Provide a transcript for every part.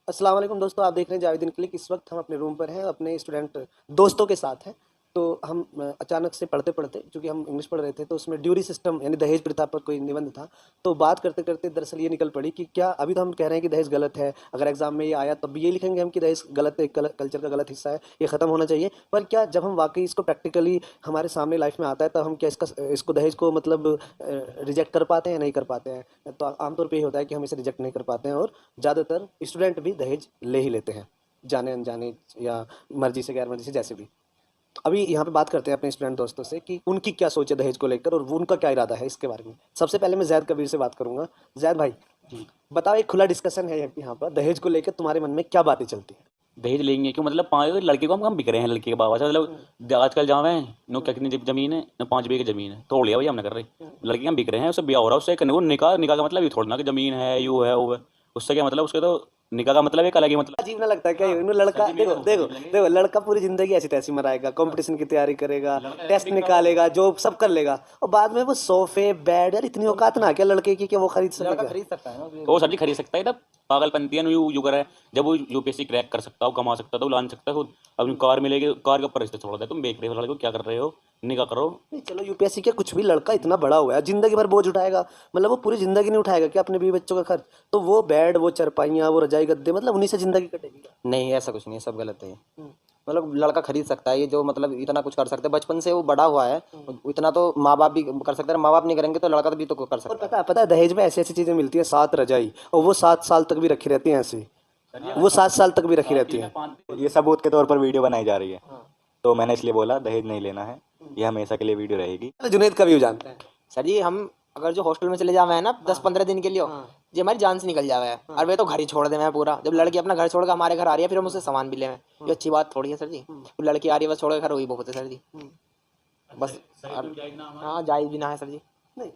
अस्सलाम वालेकुम दोस्तों, आप देख रहे हैं जावेदीन क्लिक। इस वक्त हम अपने रूम पर हैं, अपने स्टूडेंट दोस्तों के साथ हैं। तो हम अचानक से पढ़ते पढ़ते, चूँकि हम इंग्लिश पढ़ रहे थे, तो उसमें ड्यूरी सिस्टम यानी दहेज प्रथा पर कोई निबंध था। तो बात करते करते दरअसल ये निकल पड़ी कि क्या अभी तो हम कह रहे हैं कि दहेज गलत है, अगर एग्जाम में ये आया तब भी ये लिखेंगे हम कि दहेज गलत है, कल्चर का गलत हिस्सा है, ये ख़त्म होना चाहिए। पर क्या जब हम वाकई इसको प्रैक्टिकली हमारे सामने लाइफ में आता है, तब हम क्या इसको दहेज को मतलब रिजेक्ट कर पाते हैं, नहीं कर पाते हैं? तो आमतौर पे ये होता है कि हम इसे रिजेक्ट नहीं कर पाते हैं, और ज़्यादातर स्टूडेंट भी दहेज ले ही लेते हैं, जाने अनजाने या मर्जी से गैर मर्जी से, जैसे भी। तो अभी यहाँ पे बात करते हैं अपने स्टूडेंट दोस्तों से कि उनकी क्या सोच है दहेज को लेकर, और वो उनका क्या इरादा है इसके बारे में। सबसे पहले मैं जैद कबीर से बात करूंगा। जैद भाई जी, बताओ, एक खुला डिस्कशन है यहाँ पर, दहेज को लेकर तुम्हारे मन में क्या बातें चलती हैं? दहेज लेंगे क्यों? मतलब 5 लड़के को हम बिक रहे हैं, लड़के के बाबा से। मतलब आजकल जहाँ है नो क्या कितनी जमीन है ना, 5 बीघे जमीन है, तोड़ लिया भाई हमने कर रहे। लड़के हम बिक रहे हैं, उससे ब्याह हो रहा है, उससे वो निकाह निकाह का मतलब ये थोड़ा ना कि जमीन है यू है वो है। उससे क्या मतलब, उसके तो निकाह का मतलब एक अलग ही मतलब। अजीब ना लगता है क्या? इन्होंने लड़का देखो देखो देखो, लड़का पूरी जिंदगी ऐसी तैसी मराएगा, कंपटीशन की तैयारी करेगा, टेस्ट निकालेगा, जॉब सब कर लेगा, और बाद में वो सोफे बेड, यार इतनी औकात ना क्या लड़के की कि वो खरीद सकेगा? खरीद सकता है ना वो सर जी खरीद सकता है, तब पागलपंती है यू कर रहा है। जब वो यूपीएससी क्रैक कर सकता है, वो कमा सकता है, तो वो लान सकता है खुद। अब कार मिलेगी, कार के ऊपर रिश्ते छोड़ दे, तुम बेच रहे हो लड़के को, क्या कर रहे हो? निकाह करो। नहीं चलो, यूपीएससी क्या कुछ भी, लड़का इतना बड़ा हुआ है, जिंदगी भर बोझ उठाएगा, मतलब वो पूरी जिंदगी नहीं उठाएगा क्या अपने बीवी बच्चों का खर्च? तो वो बेड, वो चरपाइयाँ, वो रजाई गद्दे, मतलब उन्हीं से जिंदगी कटेगी क्या? नहीं, ऐसा कुछ नहीं है, सब गलत है। मतलब लड़का खरीद सकता है, ये जो मतलब इतना कुछ कर सकता है, बचपन से वो बड़ा हुआ है, इतना तो माँ बाप भी कर सकते हैं। माँ बाप नहीं करेंगे तो लड़का तो भी तो कर और सकता है। पता है दहेज में ऐसी ऐसी चीज़ें मिलती है, 7 रजाई, और वो 7 साल तक भी रखी रहती हैं ऐसे, वो 7 साल तक भी रखी रहती हैं। ये सबूत के तौर पर वीडियो बनाई जा रही है, तो मैंने इसलिए बोला दहेज नहीं लेना है, ये हमेशा के लिए वीडियो रहेगी। जुनेद का व्यू जानते हैं? सर जी, हम अगर जो हॉस्टल में चले जावे हैं ना 10-15 दिन के लिए, जी हमारी जान से निकल जावे है, और वे तो घर ही छोड़ दे मैं पूरा। जब लड़की अपना घर छोड़ कर हमारे घर आ रही है, फिर हम उससे सामान भी ले, ये अच्छी बात थोड़ी है सर जी। वो लड़की आ रही है बस छोड़ कर घर, वही बहुत है सर जी। बस हाँ, जायज भी ना है सर जी। नहीं,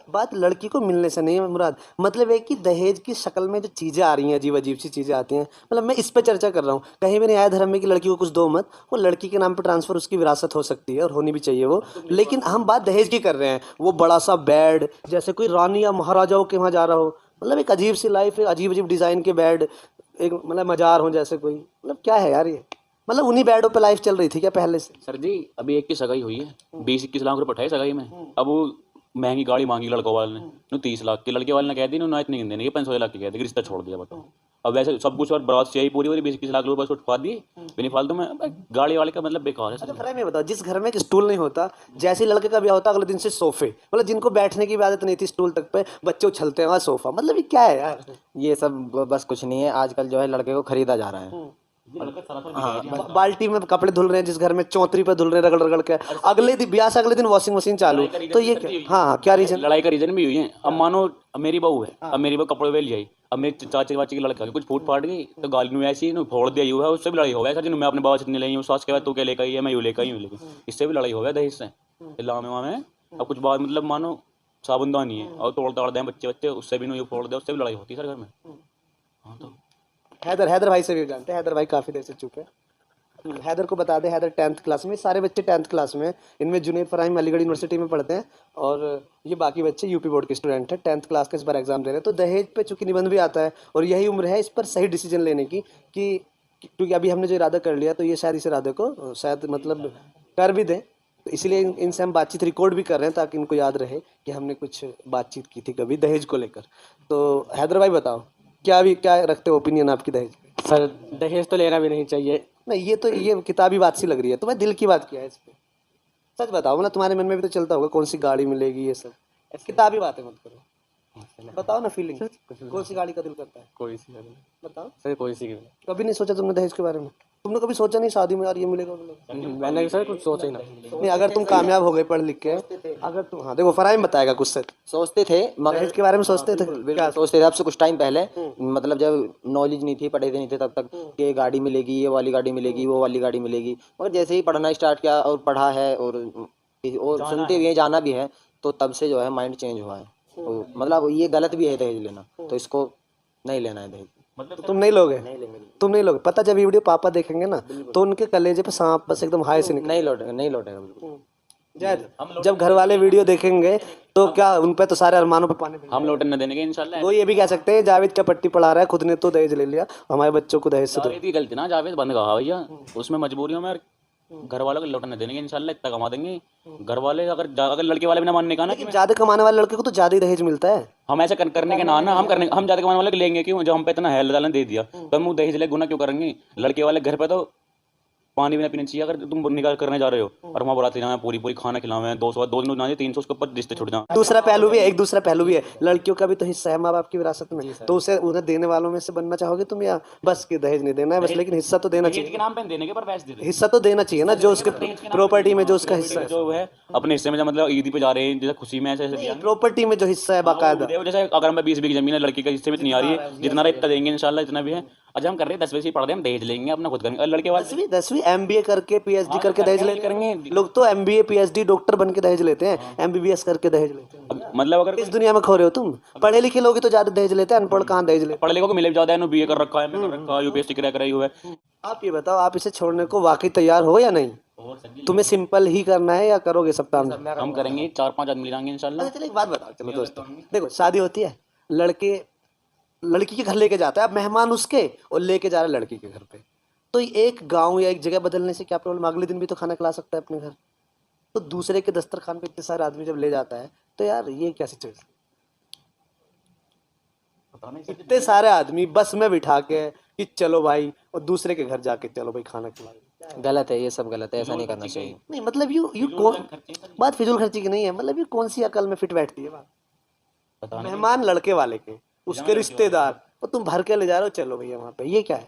बात लड़की को मिलने से नहीं है मुराद, मतलब है कि दहेज की शक्ल में जो चीज़ें आ रही हैं, अजीब अजीब सी चीज़ें आती हैं, मतलब मैं इस पे चर्चा कर रहा हूँ। कहीं भी नहीं आया धर्म में कि लड़की को कुछ दो मत, वो लड़की के नाम पे ट्रांसफ़र, उसकी विरासत हो सकती है और होनी भी चाहिए वो, लेकिन हम बात दहेज की कर रहे हैं। वो बड़ा सा बेड, जैसे कोई रानी या महाराजाओं के वहाँ जा रहा हो, मतलब एक अजीब सी लाइफ, एक अजीब अजीब डिज़ाइन के बेड, एक मतलब मजार हो जैसे कोई, मतलब क्या है यार ये? मतलब उन्हीं बेडों पे लाइफ चल रही थी क्या पहले से? सर जी अभी एक की सगाई हुई है, 20-21 लाख रुपए उठाए सगाई में। अब वो महंगी गाड़ी मांगी लड़कों वाले ने 30 लाख की, लड़के वाले ने कह दी ना इतनी देने, 500 लाख की कह दी, रिश्ता छोड़ दिया बताओ। अब वैसे सब कुछ और बरात से ही पूरी 20-21 लाख रुपए उसको ठुकवा दिए बिना फालतू में। गाड़ी वाले का मतलब बेकार है अच्छा सर। फ्राई में बताओ, जिस घर में एक स्टूल नहीं होता, जैसे ही लड़के का ब्याह होता अगले दिन से सोफे, मतलब जिनको बैठने की भी आदत नहीं थी स्टूल तक पे, बच्चे उछलते हैं वहाँ सोफा, मतलब ये क्या है यार? ये सब बस कुछ नहीं है, आजकल जो है लड़के को खरीदा जा रहा है। बाल्टी में कपड़े धुल रहे हैं, जिस घर में चौतरी पे धुल रहे हैं रगड़ रगड़ के, अगले दिन ब्याह से अगले दिन वॉशिंग मशीन चालू, तो ये हाँ हाँ, क्या रीजन? लड़ाई का रीजन भी हुई है। अब मानो अब मेरी बहू है, अब मेरी बहू कपड़े वेल जाई, अब मेरे चाचे वाचे की लड़का कुछ फूट फाट गई तो गाली में ऐसी ना फोड़ दिया, हुआ है उससे भी लड़ाई हो गया सर जी। मैं अपने बाबा से नहीं लाई हूँ, सास के बाद तू क्या लेकर आई है, मैं यूँ लेकर आई हूँ, लेकिन इससे भी लड़ाई हो गया दहेज से, लामे वामे। अब कुछ बात मतलब मानो साबुनदानी है और तोड़ ताड़ दें बच्चे बच्चे, उससे भी नहीं फोड़ दे, उससे भी लड़ाई होती है सर घर में। हाँ तो हैदर भाई से भी जानते हैं, हैदर भाई काफ़ी देर से चुप है। हैदर को बता दें, हैदर 10th क्लास में, सारे बच्चे 10th क्लास में, इनमें जुनैद फराहिम अलीगढ़ यूनिवर्सिटी में पढ़ते हैं, और ये बाकी बच्चे यूपी बोर्ड के स्टूडेंट हैं, 10th क्लास के इस बार एग्जाम दे रहे हैं। तो दहेज पे चूंकि निबंध भी आता है, और यही उम्र है इस पर सही डिसीजन लेने की, कि क्योंकि अभी हमने जो इरादा कर लिया, तो ये शायद इस इरादे को शायद मतलब कर भी दें, तो इसलिए इनसे हम बातचीत रिकॉर्ड भी कर रहे हैं, ताकि इनको याद रहे कि हमने कुछ बातचीत की थी कभी दहेज को लेकर। तो हैदर भाई बताओ, क्या रखते हो ओपिनियन आपकी दहेज पे? सर दहेज तो लेना भी नहीं चाहिए। नहीं, ये तो ये किताबी बात सी लग रही है, तुम्हें दिल की बात किया है इस पे, सच बताओ, मतलब तुम्हारे मन में भी तो चलता होगा कौन सी गाड़ी मिलेगी, ये सब किताबी बातें मत करो, बताओ ना फीलिंग, कौन सी गाड़ी का दिल करता है? कोई सी बताओ। सर, कोई सी कभी नहीं सोचा तुमने दहेज के बारे में? तुमने कभी सोचा नहीं शादी में यार ये मिलेगा मिलेगा? मैंने सर कुछ सोचा ही ना। नहीं, अगर तुम कामयाब हो गए पढ़ लिख के, अगर तुम, हाँ देखो फराइम बताएगा कुछ सच, सोचते थे मगर दहेज के बारे में सोचते थे क्या सोचते थे, अब से कुछ टाइम पहले, मतलब जब नॉलेज नहीं थी, पढ़े थे नहीं थे तब तक कि ये गाड़ी मिलेगी, ये वाली गाड़ी मिलेगी, वो वाली गाड़ी मिलेगी। मगर जैसे ही पढ़ना स्टार्ट किया और पढ़ा है और सुनते भी हैं, जाना भी है, तो तब से जो है माइंड चेंज हुआ है। तो मतलब ये गलत भी है दहेज लेना, तो इसको नहीं लेना है दहेज। तो तुम नहीं लोगे? तुम नहीं लोगे? पता जब ये वीडियो पापा देखेंगे ना, तो उनके कलेजे पे सांप बस एकदम हाई से नहीं लौटेगा, नहीं लौटेगा बिल्कुल। जब घर वाले वीडियो देखेंगे तो क्या उन पे तो सारे अरमानों पे पानी फिर हम लौटने देंगे इंशाल्लाह। वो ये भी कह सकते हैं जावेद क्या पट्टी पढ़ा रहा है, खुद ने तो दहेज ले लिया, हमारे बच्चों को दहेज से दो। जावेद की गलती ना, जावेद बंद कहा भैया, उसमें मजबूरियों में घर वालों को लौटने देंगे इंशाल्लाह, इतना कमा देंगे। घर वाले अगर लड़के वाले भी ना मानने का ना कि ज्यादा कमाने वाले लड़के को तो ज्यादा ही दहेज मिलता है। हम ऐसा करने के ना हम ज्यादा कमाने वाले को लेंगे क्यों, जो हम पे इतना है अल्लाह ताला ने दे दिया, तो हम दहेज ले गुना क्यों करेंगे। लड़के वाले घर पे तो पानी भी ना पीना चाहिए, अगर तुम निकाल करने जा रहे हो और वहाँ बुलाते जाए पूरी खाना खिलावे, 200 2 ना 300 उसके ऊपर रिश्ते छुट जाए। दूसरा पहलू भी है, एक दूसरा पहलू भी है, लड़कियों का भी तो हिस्सा है माँ बाप की विरासत में, तो उसे उन्हें देने वालों में से बनना चाहोगे तुम, या बस कि दहेज नहीं देना है बस, लेकिन हिस्सा तो देना दहेज चाहिए। के नाम पे देने के पर पैसे दे रहे हैं। हिस्सा तो देना चाहिए ना, जो उसके प्रॉपर्टी में जो उसका हिस्सा है, जो है अपने हिस्से में जो मतलब ईदी पे जा रहे हैं जैसे खुशी में ऐसे दिया प्रॉपर्टी में जो हिस्सा है बाकायदा। देखो, जैसे अगर हमें 20 बीघी जमीन है, लड़की के हिस्से में इतनी आ रही है, जितना रहा इतना देंगे इंशाल्लाह, इतना भी है। अच्छा हम कर रहे हैं 10 बजे पढ़ रहे हैं, हम दहेज लेंगे अपना खुद करेंगे, और लड़के वाले 10वीं MBA करके PhD करके दहेज ले करेंगे। लोग, तो MBA PhD डॉक्टर बन के दहेज लेते हैं, MBBS करके दहेज लेते हैं। मतलब अगर इस दुनिया में खो रहे हो तुम, पढ़े लिखे लोग ही तो ज्यादा दहेज लेते हैं, अनपढ़ कहाँ दहेज लेते पढ़े लिखों को मिले भी ज्यादा है, BA कर रखा है, मैं कर रखा है, UPSC क्रैक रही हुआ है। हैं। आप ये बताओ, आप इसे छोड़ने को वाकई तैयार हो या नहीं? तुम्हें सिंपल ही करना है या करोगे सब काम? हम करेंगे, 4-5 आदमी लाएंगे इंशाल्लाह। चलो एक बात बताओ, चलो दोस्तों देखो, शादी होती है, लड़की के घर लेके जाता है, अब मेहमान उसके और लेके जा रहा है लड़की के घर पे, तो एक गांव या एक जगह बदलने से क्या प्रॉब्लम, अगले दिन भी तो खाना खिला सकता है अपने घर। तो दूसरे के दस्तरखान पे इतने सारे आदमी जब ले जाता है, तो यार ये क्या सिचुएशन, इतने सारे आदमी बस में बिठा के कि चलो भाई, और दूसरे के घर जाके चलो भाई खाना खिलाओ। गलत है, ये सब गलत है, ऐसा नहीं करना चाहिए। नहीं मतलब यू कौन बात फिजूल खर्ची की नहीं है, मतलब ये कौन सी अकल में फिट बैठती है बात। मेहमान लड़के वाले के, उसके रिश्तेदार, और तुम भर के ले जा रहे हो, चलो भैया वहाँ पे, ये क्या है?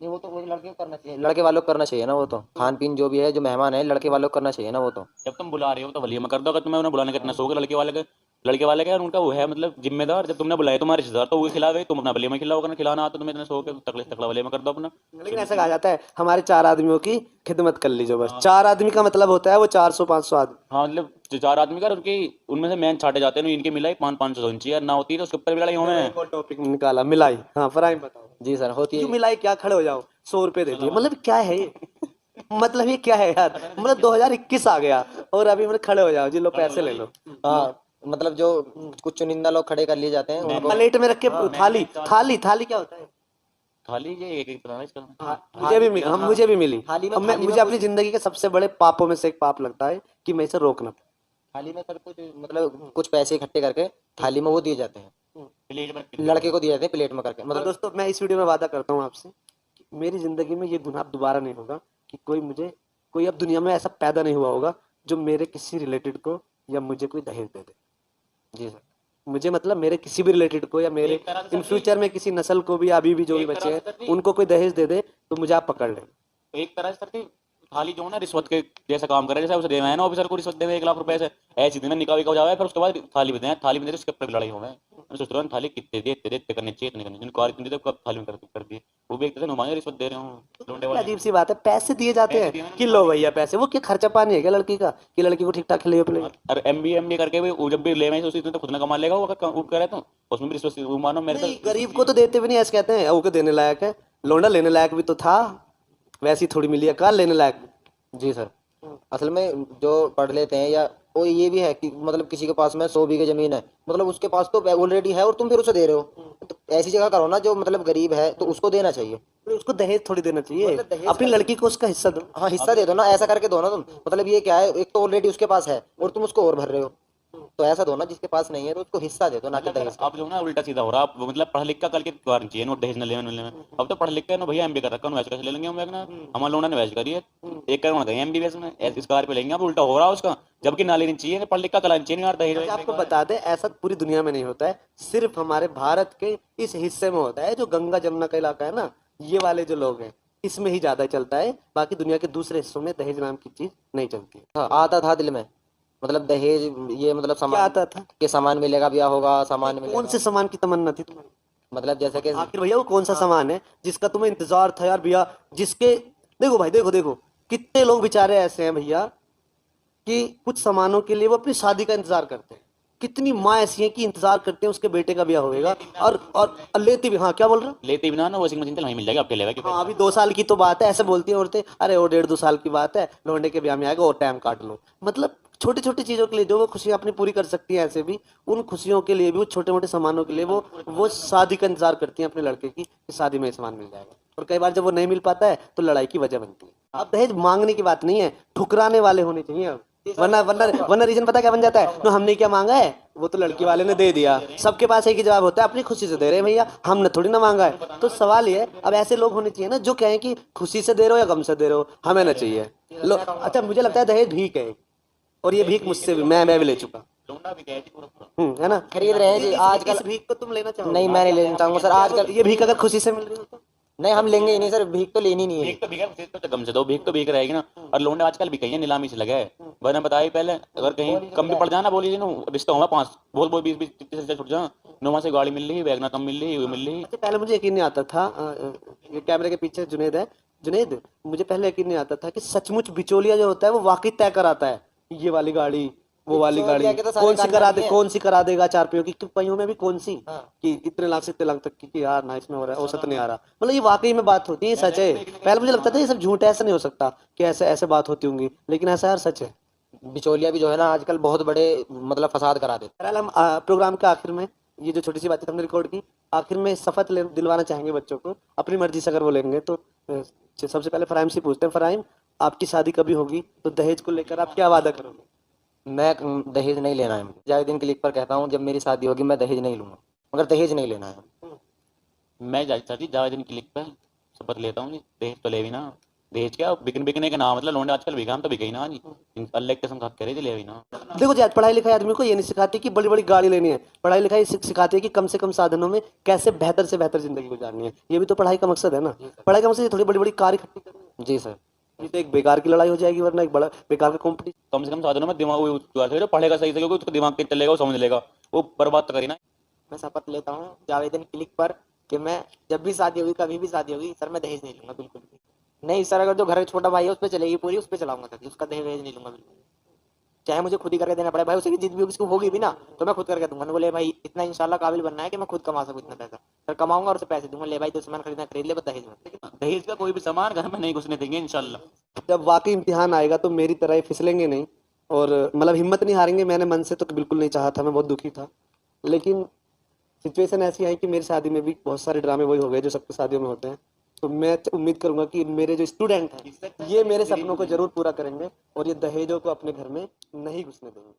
नहीं, वो तो वो लड़के को करना चाहिए, लड़के वालों को करना चाहिए ना, वो तो खान पीन जो भी है, जो मेहमान है, लड़के वालों को करना चाहिए ना वो तो। जब तुम बुला रहे हो तो वलीमा कर दो, अगर तुम्हें उन्हें बुलाने का इतना शौक है, लड़के वाले का उनका वो है मतलब जिम्मेदार, जब तुमने बुलाया तुम्हारे रिश्तेदार तो वो खिलावे, तुम अपना वलीमा खिलाओ, अगर खिलाना आता तुम्हें इतना शौक है तो तकला वलीमा कर दो अपना। लेकिन ऐसा कहा जाता है हमारे 4 आदमियों की खिदमत कर लीजिए बस। 4 आदमी का मतलब होता है वो 400-500 आदमी। हाँ मतलब 4 आदमी का, उनकी उनमें से मैन छाटे जाते हैं, इनके मिलाई 500 इंची ना होती है तो उसके ऊपर भी लड़ाई हुए। टॉपिक निकाला मिलाई, हाँ फराइम बताओ जी सर, होती है। क्यों मिलाई, क्या खड़े हो जाओ, 100 रुपये दे दिए, मतलब क्या है ये? मतलब ये क्या है यार, मतलब 2021 आ गया और अभी मतलब खड़े हो जाओ जी, लो पैसे ले लो। हाँ, मतलब जो कुछ चुनिंदा लोग खड़े कर लिए जाते हैं उनको। प्लेट में रख के थाली क्या होता है? थाली ये एक पता नहीं इसका। मुझे भी मिली। थाली में- अब मुझे अपनी जिंदगी के सबसे बड़े पापों में से एक पाप लगता है कि मैं इसे रोक ना पाऊं। थाली में सर कुछ मतलब कुछ पैसे इकट्ठे करके थाली में वो दिए जाते हैं, प्लेट में लड़के को दिए जाते हैं प्लेट में करके। मतलब मतलब दोस्तों मैं इस वीडियो में वादा करता हूँ आपसे कि मेरी जिंदगी में ये गुनाह दोबारा नहीं होगा, कि कोई अब दुनिया में ऐसा पैदा नहीं हुआ होगा जो मेरे किसी रिलेटेड को या मुझे कोई दहेज दे दे। जी सर, मुझे मतलब मेरे किसी भी रिलेटेड को या मेरे इन फ्यूचर में किसी नस्ल को भी, अभी भी जो भी बच्चे हैं उनको कोई दहेज दे दे तो मुझे आप पकड़ लें। एक तरह से सर थाली जो है ना रिश्वत के जैसा काम करे, जैसे उसे देना है ना ऑफिसर को रिश्वत देवे 1 लाख रुपए से, ऐसी दिन निकाह विकाह हो जाए, फिर उसके बाद थाली में दें, थाली में दे उसके ऊपर लड़ाई हो गए। मैं सोच रहा हूँ थाली कितने दे इतने करने चाहिए, इतने करने चाहिए, कार इतने दे कब थाली में कर दिए, वो भी एक तरह से नुमाइंदा रिश्वत दे रहे हूँ लोंडे वाले। अजीब सी बात है, पैसे दिए जाते हैं कि लो भैया पैसे, वो क्या खर्चा पानी है क्या लड़की का कि लड़की को ठीक ठाक खिलाइए पिलाइए? और MBA करके भी वो जब भी ले मैं उसी तो खुद ना कमा लेगा, वो करे तो उसमें भी रिश्वत वो मानो मेरे नहीं, गरीब को तो देते भी नहीं, ऐसे कहते हैं वो को देने लायक है, लौंडा लेने लायक भी तो था, वैसी थोड़ी मिली है कार लेने लायक। जी सर, असल में जो पढ़ लेते हैं या वो ये भी है कि मतलब किसी के पास में 100 बीघे जमीन है, मतलब उसके पास तो ऑलरेडी है और तुम फिर उसे दे रहे हो, तो ऐसी जगह करो ना जो मतलब गरीब है तो उसको देना चाहिए। तो उसको दहेज थोड़ी देना चाहिए, मतलब दहेज अपनी लड़की को उसका हिस्सा दो। हाँ, हिस्सा दे दो ना, ऐसा करके दो ना तुम। मतलब ये क्या है, एक तो ऑलरेडी उसके पास है और तुम उसको और भर रहे हो, तो ऐसा दो ना जिसके पास नहीं है तो उसको हिस्सा दे दो, ना कि दहेज। आप जो ना उल्टा सीधा हो रहा, आप मतलब पढ़ लिख का कल के कारण चाहिए ना दहेज न लेने में। अब तो पढ़ लिख कर ना भैया MBA कर रखा, वैसे कैसे ले लेंगे हम ना, हमारे लोगों ने वैसे करी है 1 करोड़ गए MBBS में, इस कार पे लेंगे, अब उल्टा हो रहा है उसका, जबकि ना लेनी चाहिए, पढ़ लिख का कलानी चाहिए यार दहेज। आपको बता दें ऐसा पूरी दुनिया में नहीं होता है, सिर्फ हमारे भारत के इस हिस्से में होता है, जो गंगा जमुना का इलाका है ना, ये वाले जो लोग हैं इसमें ही ज्यादा चलता है, बाकी दुनिया के दूसरे हिस्सों में दहेज नाम की चीज नहीं चलती। हाँ, आता था दिल में, मतलब दहेज ये मतलब क्या सामान आता था? के सामान मिलेगा, ब्याह होगा, सामान मिलेगा। कौन से सामान की तमन्ना थी तुम्हारी? मतलब जैसे कि आखिर भैया वो कौन सा सामान है जिसका तुम्हें इंतजार था यार भैया, जिसके देखो भाई देखो कितने लोग बेचारे ऐसे हैं भैया कि कुछ सामानों के लिए वो अपनी शादी का इंतजार करते हैं, कितनी माँ ऐसी हैं कि इंतजार करते हैं उसके बेटे का ब्याह होएगा और लेती भी। हाँ क्या बोल रहे हो? लेते बिना ना वॉशिंग मशीन तो नहीं मिल जाएगी आपके लेवा हाँ अभी 2 साल की तो बात है, ऐसे बोलती हैं औरतें, अरे वो 1.5-2 साल की बात है, लौंडे के ब्याह में आएगा और टाइम काट लो। मतलब छोटी छोटी चीज़ों के लिए जो वो खुशियाँ अपनी पूरी कर सकती हैं, ऐसे भी उन खुशियों के लिए भी, वो छोटे मोटे सामानों के लिए वो शादी का इंतजार करती हैं अपने लड़के की कि शादी में ये सामान मिल जाएगा। और कई बार जब वो नहीं मिल पाता है तो लड़ाई की वजह बनती है। अब दहेज मांगने की बात नहीं है, ठुकराने वाले होने चाहिए अब। वरना रीजन पता क्या बन जाता है, नो हमने क्या मांगा है, वो तो लड़की वाले ने दे दिया। सबके पास एक ही जवाब होता है, अपनी खुशी से दे रहे हैं भैया, हमने थोड़ी ना मांगा है। तो सवाल ये है, अब ऐसे लोग होने चाहिए ना जो कहें कि खुशी से दे रहे हो या गम से दे रहे हो, हमें ना चाहिए। अच्छा मुझे लगता है दहेज भीख है, और ये भीख मुझसे भी मैं भी ले चुका, है ना। खरीद रहे हैं जी आजकल। इस भीख को तुम लेना चाहोगे? नहीं, मैं नहीं लेना चाहूंगा सर आजकल। ये भीख अगर खुशी से मिल रही हो तो नहीं, हम लेंगे ही नहीं सर, भीख तो लेनी नहीं है। भीख तो भीख तो कम से दो, भीख तो भीख रहेगी ना। और लोंडे आजकल भी कहीं नीलामी से लगे हैं। मैंने बताया ही पहले, अगर कहीं कम भी पड़ जाना बोली नो रिश्ता हुआ 5 बोल 20 30 छुट जा, 9 से गाड़ी मिल रही, वैगना कम मिल रही, वो मिल रही। अच्छा पहले मुझे यकीन नहीं आता था, ये कैमरे के पीछे जुनेद है, जुनेद मुझे पहले यकीन नहीं आता था कि सचमुच बिचौलिया जो होता है वो वाकई तय कराता है, ये वाली गाड़ी वो वाली गाड़ी बिचौलिया के तो सारे कौन सी करा देगा 4 पहियों की, पहियों में भी कौन सी कि इतने लाख से इतने लाख तक की कि यार ना इसमें हो रहा है, औसत नहीं आ रहा। मतलब ये वाकई में बात होती है, सच है। पहले मुझे लगता था ये सब झूठ है, ऐसा नहीं हो सकता कि ऐसे ऐसे बात होती होंगी, लेकिन ऐसा यार सच है। बिचौलिया भी जो है ना आजकल बहुत बड़े मतलब फसाद करा देते बहरहाल हम प्रोग्राम के आखिर में ये जो छोटी सी बातें हमने रिकॉर्ड की, आखिर में शपथ दिलवाना चाहेंगे बच्चों को, अपनी मर्जी से अगर वो लेंगे तो। सबसे पहले फराइम से पूछते हैं, फराइम आपकी शादी कभी होगी तो दहेज को लेकर आप क्या वादा करोगे? मैं दहेज नहीं लेना है। जाहिदीन क्लिक पर कहता हूँ, जब मेरी शादी होगी मैं दहेज नहीं लूंगा, मगर दहेज नहीं लेना है। मैं जावेदीन क्लिक पे शपथ लेता हूँ जी, दहेज तो ले भी ना। दहेज क्या बिकने का नाम, मतलब लोंडे आजकल बिकाम तो बिके ही ना जी, अल्लाह की कसम खा के ले भी ना। देखो जी, पढ़ाई लिखाई आदमी को ये नहीं सिखाती कि बड़ी बड़ी गाड़ी लेनी है, पढ़ाई लिखाई सिखाती है कि कम से कम साधनों में कैसे बेहतर से बेहतर जिंदगी गुजारनी है। ये भी तो पढ़ाई का मकसद है ना। पढ़ाई का मकसद ये थोड़ी बड़ी बड़ी कार इकट्ठी करनी है। जी सर। ये तो एक बेकार की लड़ाई हो जाएगी, वरना एक बड़ा बेकार का कॉम्पिटिशन। कम से कम साधनों में दिमाग वो पढ़ेगा सही से, क्योंकि उसका दिमाग तेज चलेगा, वो समझ लेगा, वो बर्बाद तो करे ना। मैं शपथ लेता हूँ जावेदीन क्लिक पर कि मैं जब भी शादी होगी, कभी भी शादी होगी सर, मैं दहेज नहीं लूंगा बिल्कुल भी नहीं सर। अगर जो घर छोटा भाई है उस पर चलेगी पूरी, उस पर चलाऊंगा सर, उसका दहेज नहीं लूंगा बिल्कुल, चाहे मुझे खुद ही करके देना पड़े। भाई उसे की जिद भी उसको होगी भी ना तो मैं खुद करके दूंगा। मैं बोले भाई इतना इंशाल्लाह काबिल बनना है कि मैं खुद कमा सकूँ इतना पैसा, सर कमाऊंगा और उसे पैसे दूंगा, ले भाई तो सामान खरीदना खरीद ले, बस दहेज मत। दहेज का कोई भी सामान घर में नहीं घुसने देंगे इंशाल्लाह। जब वाकई इम्तिहान आएगा तो मेरी तरह ही फिसलेंगे नहीं, और मतलब हिम्मत नहीं हारेंगे। मैंने मन से तो बिल्कुल नहीं चाहा था, मैं बहुत दुखी था, लेकिन सिचुएशन ऐसी आई कि मेरी शादी में भी बहुत सारे ड्रामे वही हो गए जो सबकी शादियों में होते हैं। तो मैं उम्मीद करूंगा कि मेरे जो स्टूडेंट हैं ये मेरे सपनों को जरूर पूरा करेंगे और ये दहेजों को अपने घर में नहीं घुसने देंगे।